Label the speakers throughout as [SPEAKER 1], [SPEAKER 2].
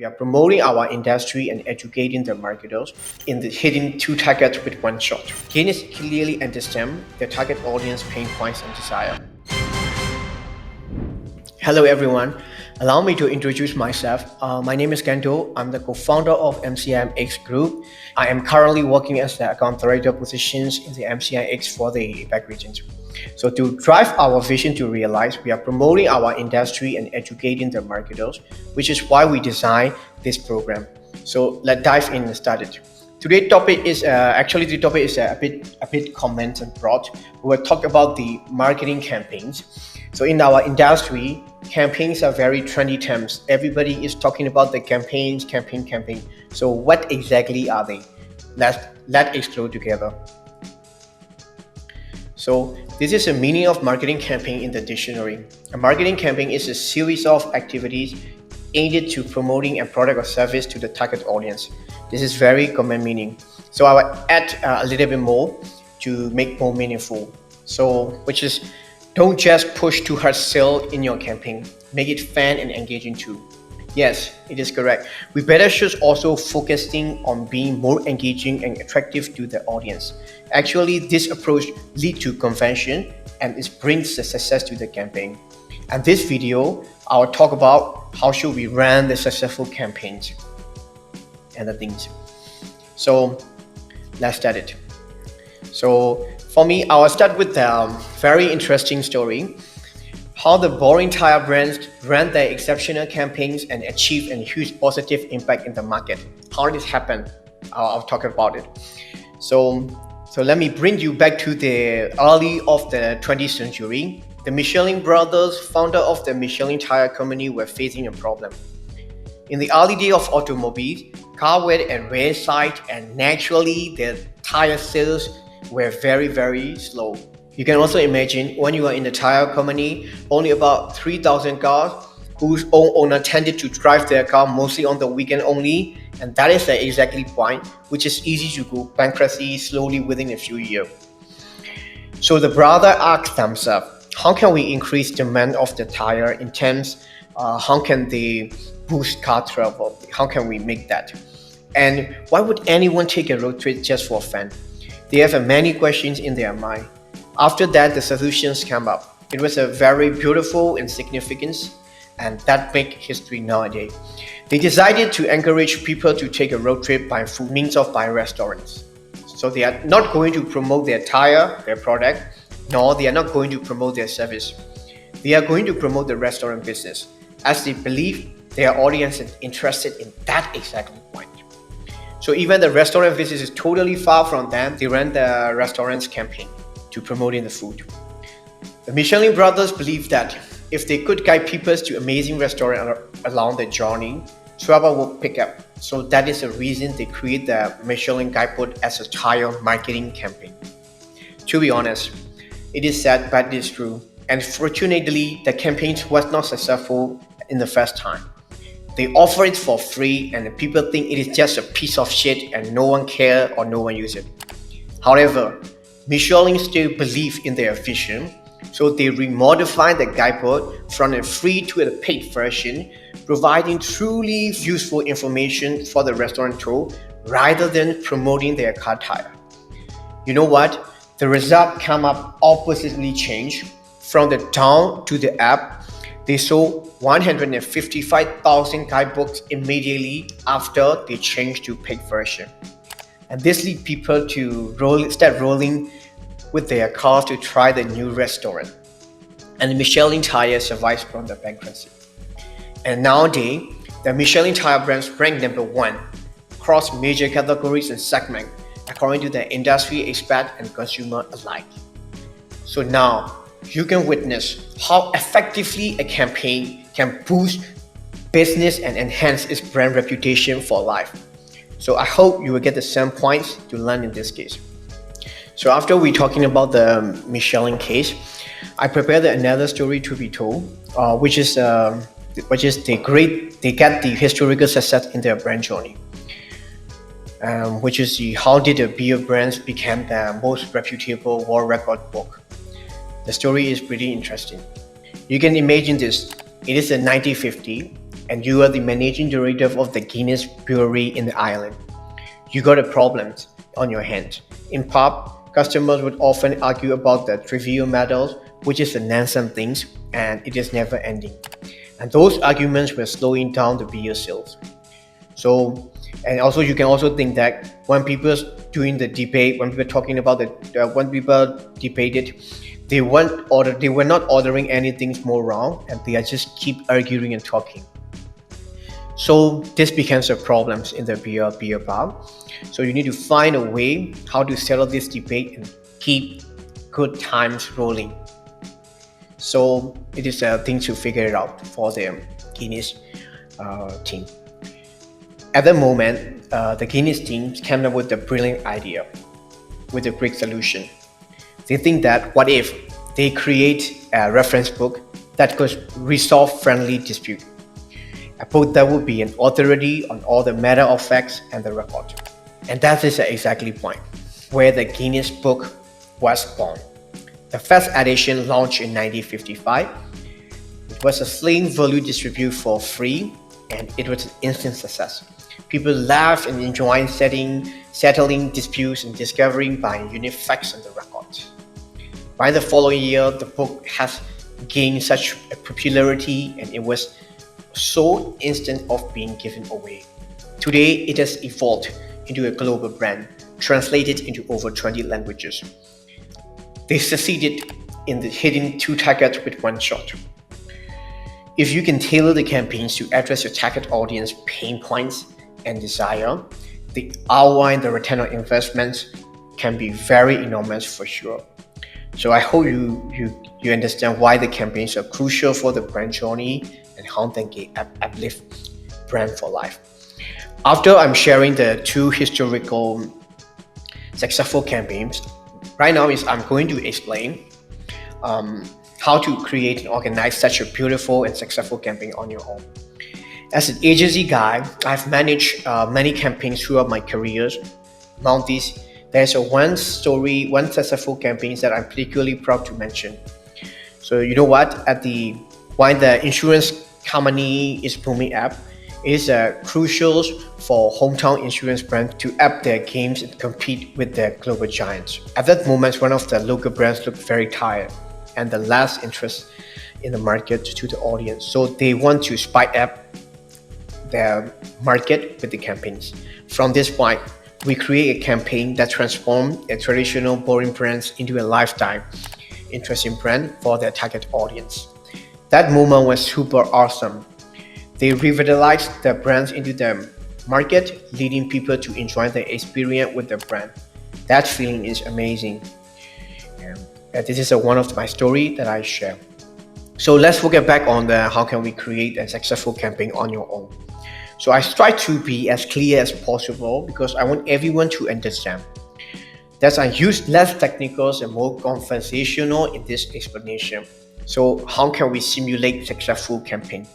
[SPEAKER 1] We are promoting our industry and educating the marketers in the hitting two targets with one shot. Guinness clearly understands the target audience pain points and desire. Hello everyone, allow me to introduce myself. My name is Kento. I'm the co-founder of MCIMX Group. I am currently working as the account director positions in the MCIX for the APAC region. So to drive our vision to realize, we are promoting our industry and educating the marketers, which is why we designed this program. So let's dive in and start it. Today's topic is a bit common and broad. We will talk about the marketing campaigns. So in our industry, campaigns are very trendy terms. Everybody is talking about the campaign. So what exactly are they? Let's explore together. So this is the meaning of marketing campaign in the dictionary. A marketing campaign is a series of activities aimed to promoting a product or service to the target audience. This is very common meaning. So I will add a little bit more to make more meaningful. So which is, don't just push too hard sell in your campaign. Make it fun and engaging too. Yes, it is correct. We better should also focusing on being more engaging and attractive to the audience. Actually, this approach leads to convention and it brings the success to the campaign. And this video, I'll talk about how should we run the successful campaigns and the things. So let's start it. So for me, I will start with a very interesting story. How the boring tire brands ran their exceptional campaigns and achieved a huge positive impact in the market. How did this happen? I'll talk about it. So let me bring you back to the early of the 20th century. The Michelin brothers, founder of the Michelin tire company, were facing a problem. In the early days of automobiles, cars were at rare sight and naturally their tire sales were very, very slow. You can also imagine when you are in the tire company, only about 3,000 cars whose own owner tended to drive their car mostly on the weekend only, and that is the exactly point, which is easy to go bankruptcy slowly within a few years. So the brother asked themselves, how can we increase demand of the tire in terms, how can they boost car travel? How can we make that? And why would anyone take a road trip just for fun? They have many questions in their mind. After that, the solutions came up. It was a very beautiful and significant, and that make history nowadays. They decided to encourage people to take a road trip by means of by restaurants. So they are not going to promote their tire, their product, nor they are not going to promote their service. They are going to promote the restaurant business, as they believe their audience is interested in that exactly point. So even the restaurant business is totally far from them, they ran the restaurant's campaign to promoting the food. The Michelin brothers believed that if they could guide people to amazing restaurants along the journey, travel will pick up. So that is the reason they create the Michelin guidebook as a tire marketing campaign. To be honest, it is sad but it is true. And fortunately, the campaign was not successful in the first time. They offer it for free and the people think it is just a piece of shit and no one cares or no one uses it. However, Michelin still believe in their vision, so they remodified the guidebook from a free to a paid version, providing truly useful information for the restaurateur rather than promoting their car tire. You know what? The result came up oppositely changed. From the down to the up, they sold 155,000 guidebooks immediately after they changed to paid version. And this leads people to start rolling with their cars to try the new restaurant. And the Michelin tire survives from the bankruptcy. And nowadays, the Michelin tire brands rank number 1 across major categories and segments, according to the industry expert and consumer alike. So now, you can witness how effectively a campaign can boost business and enhance its brand reputation for life. So I hope you will get the same points to learn in this case. So after we talking about the Michelin case, I prepared another story to be told, which is they get the historical success in their brand journey, which is how did the beer brands become the most reputable world record book. The story is pretty interesting. You can imagine this. It is in 1950 and you are the managing director of the Guinness brewery in the island. You got a problem on your hands. In pub, customers would often argue about the trivial matters, which is the nonsense things, and it is never ending. And those arguments were slowing down the beer sales. So, and also you can also think that when people doing the debate, when people talking about when people debated, they were not ordering anything more wrong, and they are just keep arguing and talking. So this becomes a problem in the beer bar. So you need to find a way how to settle this debate and keep good times rolling. So it is a thing to figure it out for the Guinness team. At the moment, the Guinness team came up with a brilliant idea, with a great solution. They think that what if they create a reference book that could resolve friendly dispute. A book that would be an authority on all the matter of facts and the record. And that is the exactly point where the Guinness book was born. The first edition launched in 1955. It was a sling volume distributed for free, and it was an instant success. People laughed and enjoyed settling disputes and discovering by unique facts on the record. By the following year, the book has gained such a popularity, and it was so instant of being given away. Today, it has evolved into a global brand, translated into over 20 languages. They succeeded in hitting two targets with one shot. If you can tailor the campaigns to address your target audience pain points and desire, the ROI and the return on investment can be very enormous for sure. So I hope you understand why the campaigns are crucial for the brand journey and how they can uplift brand for life. After I'm sharing the two historical successful campaigns, right now I'm going to explain how to create and organize such a beautiful and successful campaign on your own. As an agency guy, I've managed many campaigns throughout my careers. Among these, there's one successful campaign that I'm particularly proud to mention. So you know what? While the insurance company is booming up, it is crucial for hometown insurance brands to up their games and compete with the global giants. At that moment, one of the local brands looked very tired and the last interest in the market to the audience. So they want to spike up their market with the campaigns. From this point, we create a campaign that transforms a traditional boring brand into a lifetime interesting brand for their target audience. That moment was super awesome. They revitalized the brands into the market, leading people to enjoy the experience with the brand. That feeling is amazing. This is one of my story that I share. So let's get back on how can we create a successful campaign on your own. So I try to be as clear as possible because I want everyone to understand. Thus, I use less technicals and more conversational in this explanation. So how can we simulate successful campaign?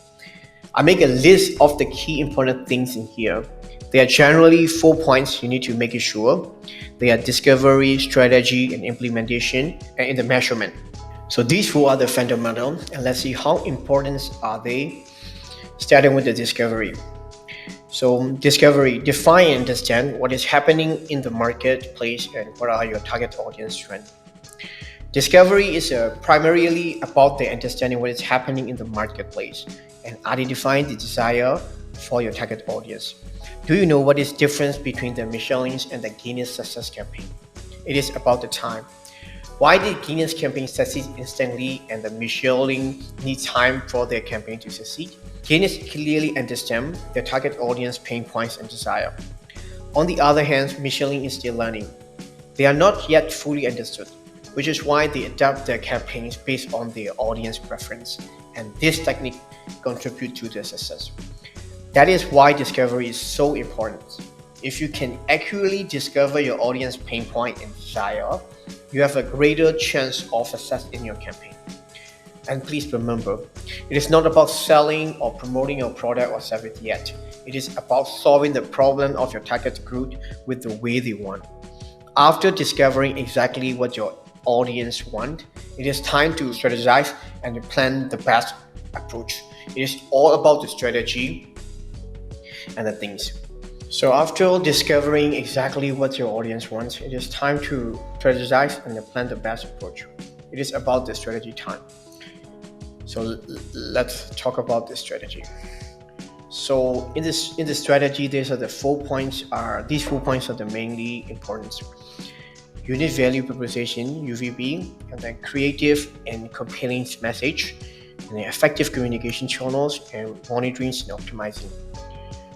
[SPEAKER 1] I make a list of the key important things in here. There are generally 4 points you need to make it sure. They are discovery, strategy, and implementation, and in the measurement. So these 4 are the fundamental, and let's see how important are they. Starting with the discovery. So discovery, define and understand what is happening in the marketplace and what are your target audience trends. Discovery is primarily about the understanding what is happening in the marketplace and identifying the desire for your target audience. Do you know what is the difference between the Michelin's and the Guinness success campaign? It is about the time. Why did Guinness campaign succeed instantly and the Michelin need time for their campaign to succeed? Guinness clearly understands their target audience pain points and desire. On the other hand, Michelin is still learning. They are not yet fully understood, which is why they adapt their campaigns based on their audience preference, and this technique contributes to their success. That is why discovery is so important. If you can accurately discover your audience pain point and desire, you have a greater chance of success in your campaign. And please remember, it is not about selling or promoting your product or service yet. It is about solving the problem of your target group with the way they want. After discovering exactly what your audience want, it is time to strategize and plan the best approach. It is all about the strategy and the things. So after discovering exactly what your audience wants, it is time to strategize and plan the best approach. It is about the strategy time. So let's talk about the strategy. So in the strategy, these are the 4 points. These 4 points are the mainly important: unit value proposition (UVP), and then creative and compelling message, and then effective communication channels, and monitoring and optimizing.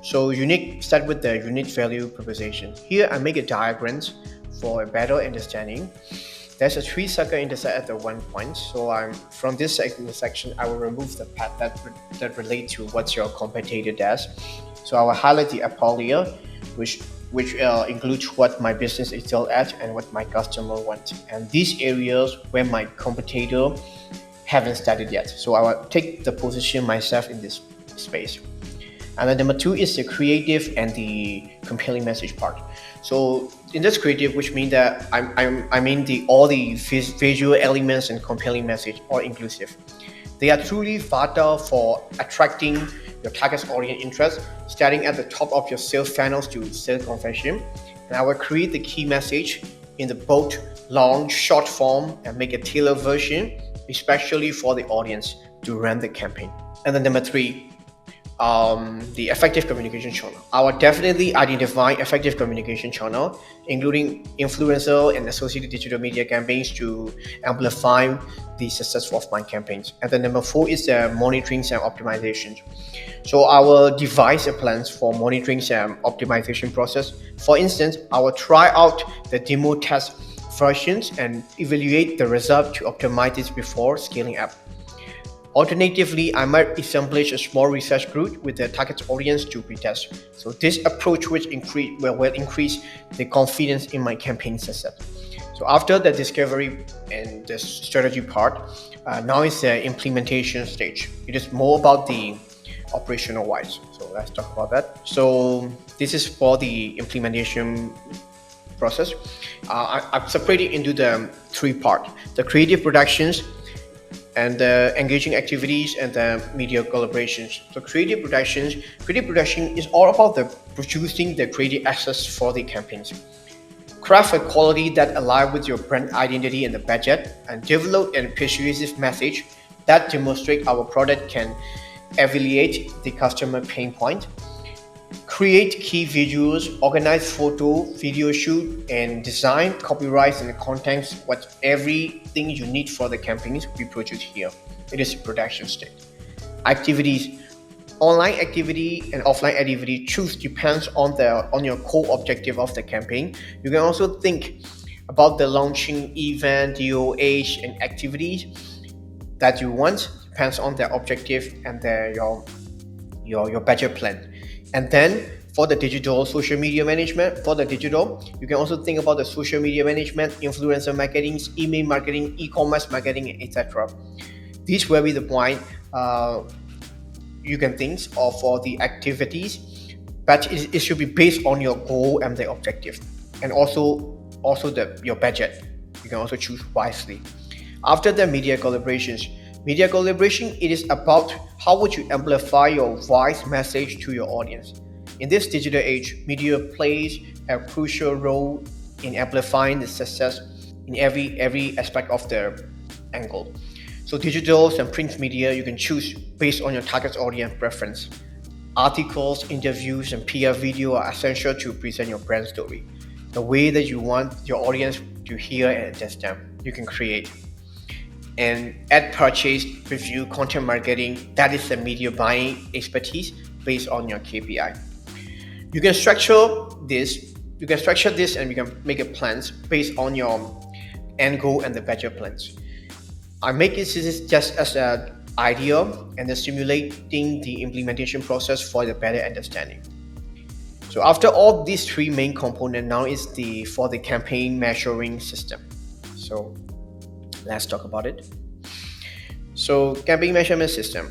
[SPEAKER 1] So start with the unit value proposition. Here I make a diagram for a better understanding. There's a three-circle intersect at the one point. So from this intersection, I will remove the path that relate to what your competitor does. So I will highlight the apolia, which includes what my business excel at and what my customer wants. And these areas where my competitor haven't started yet. So I will take the position myself in this space. And then number two is the creative and the compelling message part. So in this creative, which means that all the visual elements and compelling message are inclusive. They are truly vital for attracting your target audience interest, starting at the top of your sales funnels to sales conversion. And I will create the key message in the bold, long, short form and make a tailored version, especially for the audience to run the campaign. And then number three, the effective communication channel. I will definitely identify effective communication channel, including influencer and associated digital media campaigns to amplify the success of my campaigns. And then number four is the monitoring and optimization. So I will devise a plans for monitoring and optimization process. For instance, I will try out the demo test versions and evaluate the result to optimize this before scaling up. Alternatively, I might establish a small research group with the target audience to retest. So this approach will increase the confidence in my campaign success. So after the discovery and the strategy part, now is the implementation stage. It is more about the operational wise. So let's talk about that. So this is for the implementation process. I've separated into the three parts: the creative productions, and the engaging activities, and the media collaborations. So creative production is all about the producing the creative assets for the campaigns. Craft a quality that align with your brand identity and the budget, and develop a persuasive message that demonstrate our product can alleviate the customer pain point. Create key visuals, organize photo, video shoot, and design, copyright, and content. What everything you need for the campaigns we produce here. It is production state. Activities, online activity and offline activity. Choose depends on your core objective of the campaign. You can also think about the launching event, DOH, and activities that you want. Depends on the objective and your budget plan. And then for the digital social media management, you can also think about the social media management, influencer marketing, email marketing, e-commerce marketing, etc. This will be the point you can think of for the activities, but it should be based on your goal and the objective, and also your budget. You can also choose wisely. After the media collaboration, it is about how would you amplify your voice message to your audience. In this digital age, media plays a crucial role in amplifying the success in every aspect of the angle. So digital and print media, you can choose based on your target audience preference. Articles, interviews, and PR video are essential to present your brand story. The way that you want your audience to hear and understand, you can create. And ad purchase, review, content marketing, that is the media buying expertise based on your KPI. You can structure this and you can make a plans based on your end goal and the budget plans. I make this just as an idea and then simulating the implementation process for the better understanding. So after all these three main components, now is for the campaign measuring system. So let's talk about it. So campaign measurement system.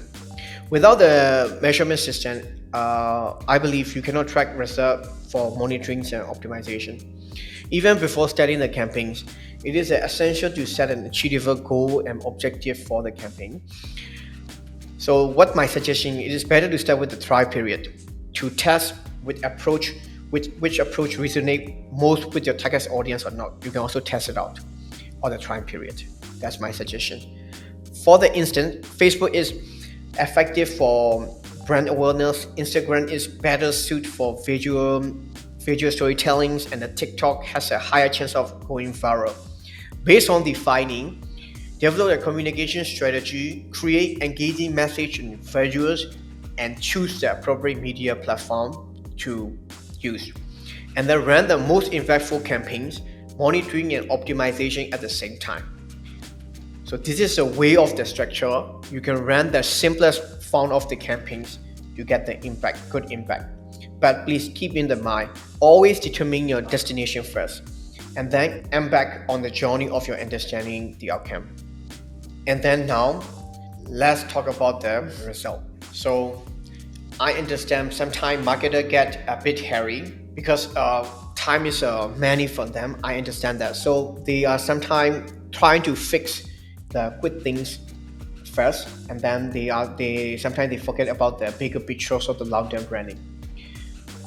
[SPEAKER 1] Without the measurement system, I believe you cannot track result for monitoring and optimization. Even before starting the campaigns, it is essential to set an achievable goal and objective for the campaign. So what my suggestion, it is better to start with the trial period to test with which approach resonate most with your target audience or not. You can also test it out on the trial period. That's my suggestion. For the instance, Facebook is effective for brand awareness. Instagram is better suited for visual storytellings, and the TikTok has a higher chance of going viral. Based on the finding, develop a communication strategy, create engaging message and visuals, and choose the appropriate media platform to use. And then run the most impactful campaigns, monitoring and optimization at the same time. So this is a way of the structure. You can run the simplest form of the campaigns to get the impact, good impact. But please keep in the mind, always determine your destination first, and then embark on the journey of your understanding the outcome. And then now, let's talk about the result. So I understand sometimes marketers get a bit hairy because time is money for them. I understand that. So they are sometimes trying to fix the quick things first, and then they sometimes they forget about the bigger pictures of the long-term branding.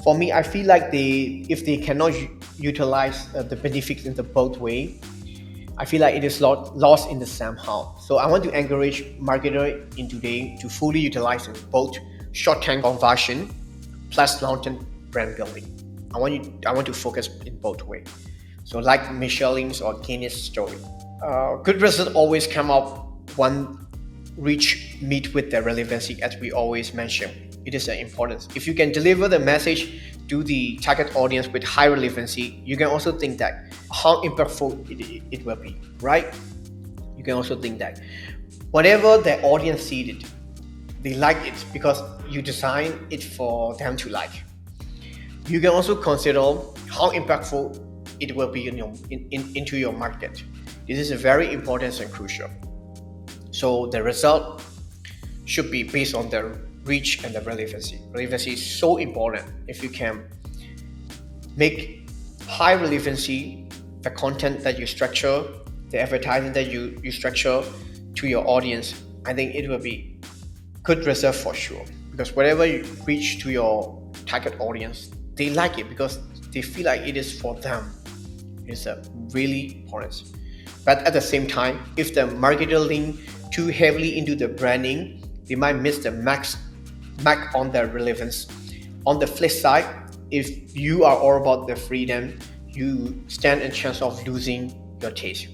[SPEAKER 1] For me, I feel like if they cannot utilize the benefits in the both way, I feel like it is lost in the somehow. So I want to encourage marketers in today to fully utilize both short-term conversion plus long-term brand building. I want to focus in both ways. So like Michelin's or Guinness story. Good results always come up when reach meet with the relevancy, as we always mention. It is an importance. If you can deliver the message to the target audience with high relevancy, you can also think that how impactful it will be, right? You can also think that whatever the audience sees it, they like it because you design it for them to like. You can also consider how impactful it will be into your market. This is a very important and crucial. So the result should be based on the reach and the relevancy. Relevancy is so important. If you can make high relevancy, the content that you structure, the advertising that you structure to your audience, I think it will be good result for sure. Because whatever you reach to your target audience, they like it because they feel like it is for them. It's a really important. But at the same time, if the marketer lean too heavily into the branding, they might miss the max on the relevance. On the flip side, if you are all about the freedom, you stand a chance of losing your taste.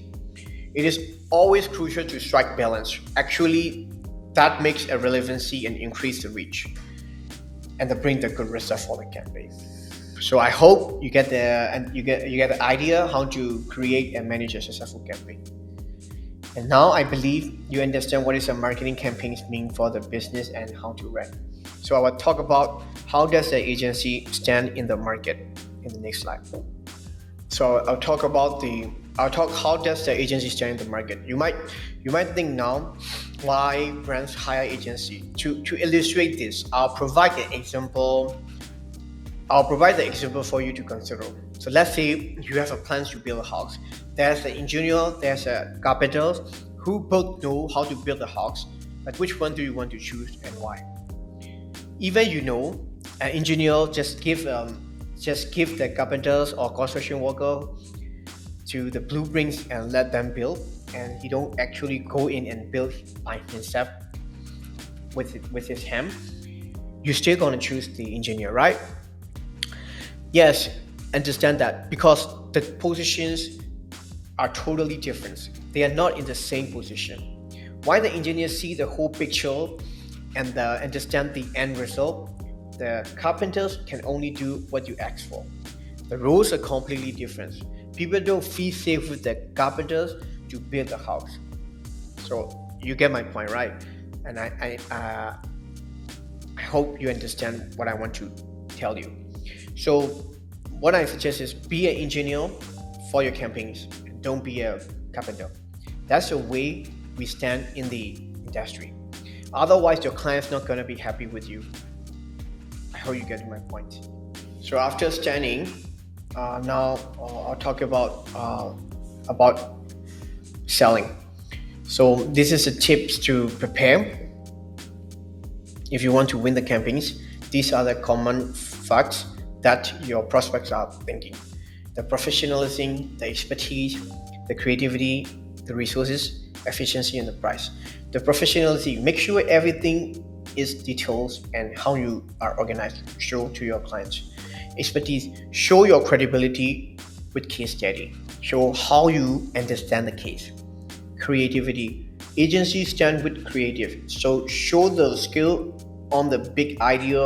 [SPEAKER 1] It is always crucial to strike balance. Actually, that makes a relevancy and increase the reach, and to bring the good result for the campaign. So I hope you get the idea how to create and manage a successful campaign. And now I believe you understand what is a marketing campaigns mean for the business and how to run. So I will talk about how does the agency stand in the market in the next slide. So I'll talk how does the agency stand in the market. You might think now, why brands hire agency? To illustrate this, I'll provide the example for you to consider. So let's say you have a plan to build a house. There's an engineer, there's a carpenter who both know how to build a house, but which one do you want to choose and why? Even an engineer just give the carpenters or construction worker to the blueprints and let them build, and he don't actually go in and build by himself with his hand. You're still gonna choose the engineer, right? Yes, understand that because the positions are totally different. They are not in the same position. While the engineers see the whole picture and understand the end result, the carpenters can only do what you ask for. The roles are completely different. People don't feel safe with the carpenters to build the house. So you get my point, right? And I hope you understand what I want to tell you. So what I suggest is be an engineer for your campaigns. Don't be a carpenter. That's the way we stand in the industry. Otherwise, your client's not gonna be happy with you. I hope you get my point. So after standing, now I'll talk about selling. So this is the tips to prepare If you want to win the campaigns, these are the common facts that your prospects are thinking: the professionalism, the expertise, the creativity, the resources, efficiency, and the price. The professionalism, make sure everything is details and how you are organized, show to your clients. Expertise, show your credibility with case study, show how you understand the case. Creativity, agencies stand with creative, so show the skill on the big idea,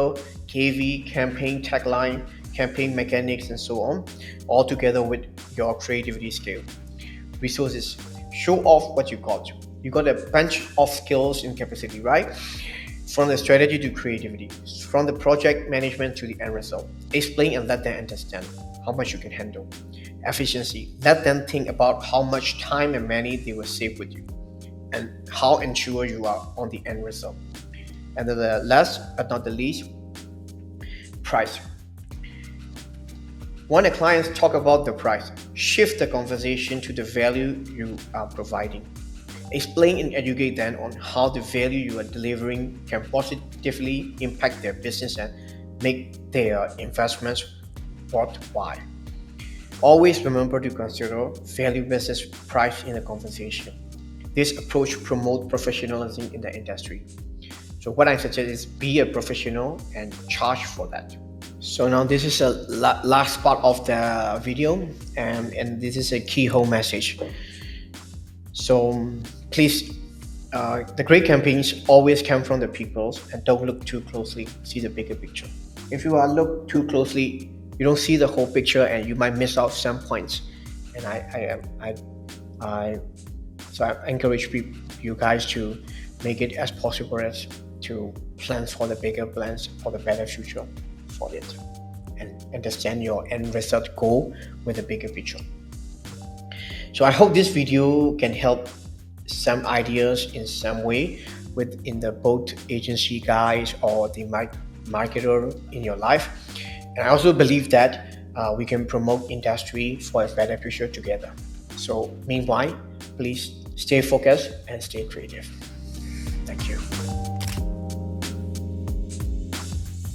[SPEAKER 1] KV, campaign tagline, campaign mechanics, and so on, all together with your creativity skill. Resources, show off what you got. You got a bunch of skills and capacity, right? From the strategy to creativity, from the project management to the end result. Explain and let them understand how much you can handle. Efficiency, let them think about how much time and money they will save with you and how ensure you are on the end result. And then the last but not the least, price. When the clients talk about the price, shift the conversation to the value you are providing. Explain and educate them on how the value you are delivering can positively impact their business and make their investments worthwhile. Always remember to consider value versus price in the conversation. This approach promotes professionalism in the industry. So what I suggest is be a professional and charge for that. So now this is a last part of the video, and this is a key home message. So please, the great campaigns always come from the people, and don't look too closely, see the bigger picture. If you look too closely, you don't see the whole picture and you might miss out some points. And I encourage you guys to make it as possible as to plan for the bigger plans for the better future for it, and understand your end result goal with a bigger picture. So I hope this video can help some ideas in some way within the both agency guys or the marketer in your life. And I also believe that we can promote industry for a better future together. So meanwhile, please stay focused and stay creative. Thank you.